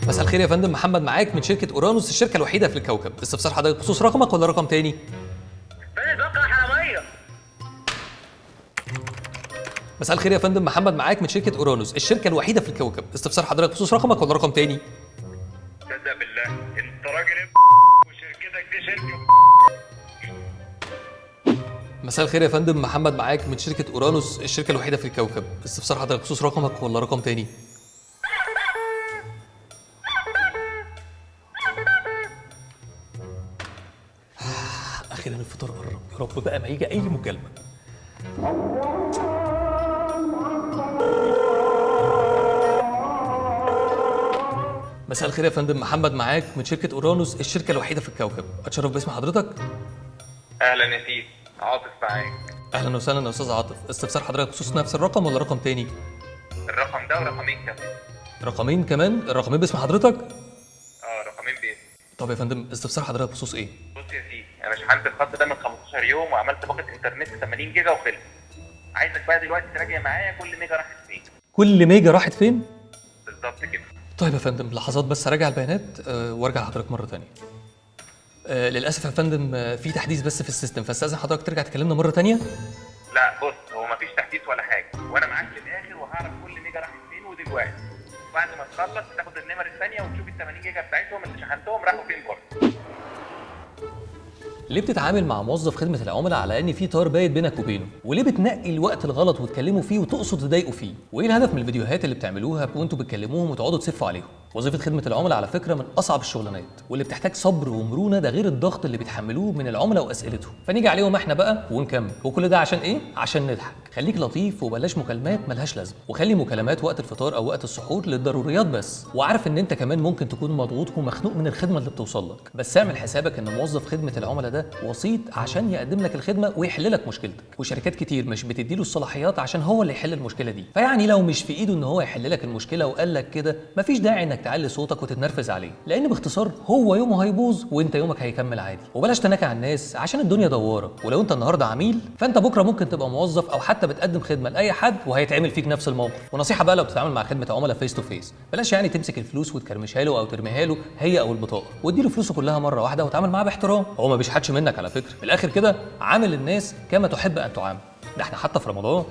مساء الخير يا فندم، محمد معاك من شركة أورانوس، الشركة الوحيدة في الكوكب. استفسار حضرتك بخصوص رقمك ولا رقم تاني؟ فين الباقة يا حرامية؟ مساء الخير يا فندم، محمد معاك من شركة أورانوس، الشركة الوحيدة في الكوكب. استفسار حضرتك بخصوص رقمك ولا رقم تاني؟ تصدق بالله انت راجل وشركتك دي شركة. مساء الخير يا فندم، محمد معاك من شركة أورانوس، الشركة الوحيدة في الكوكب. استفسار حضرتك بخصوص رقمك ولا رقم تاني؟ أخيرا الفطار قرب، يا رب بقى ما يجي أي مكالمة. مساء الخير يا فندم، محمد معاك من شركة أورانوس، الشركة الوحيدة في الكوكب. أتشرف باسم حضرتك؟ اهلا يا سيدي، عاطف معاك. أهلا وسهلا يا أستاذ عاطف. استفسار حضرتك بخصوص نفس الرقم ولا رقم تاني؟ الرقم ده ورقمين كمان. رقمين كمان؟ الرقمين باسم حضرتك؟ رقمين باسم. طب يا فندم استفسار حضرتك بخصوص إيه؟ بص يا سيدي، انا شحنت الخط ده من 15 يوم وعملت باقة انترنت 80 جيجا وخلص. عايزك بقى دلوقتي تراجع معايا كل ميجا راحت فين. كل ميجا راحت فين؟ بالظبط كده. طيب يا فندم لحظات بس هراجع البيانات وارجع لحضرتك مرة تانية. للأسف يا فندم في تحديث بس في السيستم، فاستأذن حضرتك ترجع تكلمنا مرة تانية؟ لا بص، هو مفيش تحديث ولا حاجة، وانا معاك للاخر وهعرف كل ميجا راحت فين ودلوقتي. بعد ما تخلص تاخد النمر الثانية وتشوف ال 80 جيجا بتاعتهم اللي شحنتهم راحوا فين برضه. ليه بتتعامل مع موظف خدمة العملاء على ان في طار بايت بينك وبينه؟ وليه بتنقي الوقت الغلط وتكلموا فيه وتقصد تضايقوا فيه؟ وايه الهدف من الفيديوهات اللي بتعملوها وانتوا بتكلموهم وتقعدوا تسفوا عليهم؟ وظيفة خدمة العملاء على فكرة من أصعب الشغلانات واللي بتحتاج صبر ومرونة، ده غير الضغط اللي بيتحملوه من العملاء وأسئلتهم. فنيجي عليهم احنا بقى ونكمل، وكل ده عشان إيه؟ عشان نضحك. خليك لطيف وبلاش مكالمات ملهاش لازمة، وخلي مكالمات وقت الفطار أو وقت السحور للضروريات بس. وعارف إن أنت كمان ممكن تكون مضغوط ومخنوق من الخدمة اللي بتوصل لك، بس اعمل حسابك إن موظف خدمة العملاء ده وسيط عشان يقدم لك الخدمة ويحل لك مشكلتك. وشركات كتير مش بتديله الصلاحيات عشان هو اللي يحل المشكلة دي، فيعني لو مش في إيده إن هو يحل لك المشكلة وقال لك كده، مفيش داعي إنك تعلي صوتك وتتنرفز عليه، لان باختصار هو يومه هيبوظ وانت يومك هيكمل عادي. وبلاش تناكع على الناس عشان الدنيا دواره، ولو انت النهارده عميل فانت بكره ممكن تبقى موظف او حتى بتقدم خدمه لاي حد وهيتعمل فيك نفس الموقف. ونصيحه بقى لو بتتعامل مع خدمه عملاء فيس تو فيس، بلاش يعني تمسك الفلوس وتكرمشها له او ترميها له هي او البطاقه، واديله فلوسه كلها مره واحده وتعامل معاه باحترام. هو ما بيشحتش منك على فكره، في الاخر كده عامل الناس كما تحب ان تعامل. ده احنا حتى في رمضان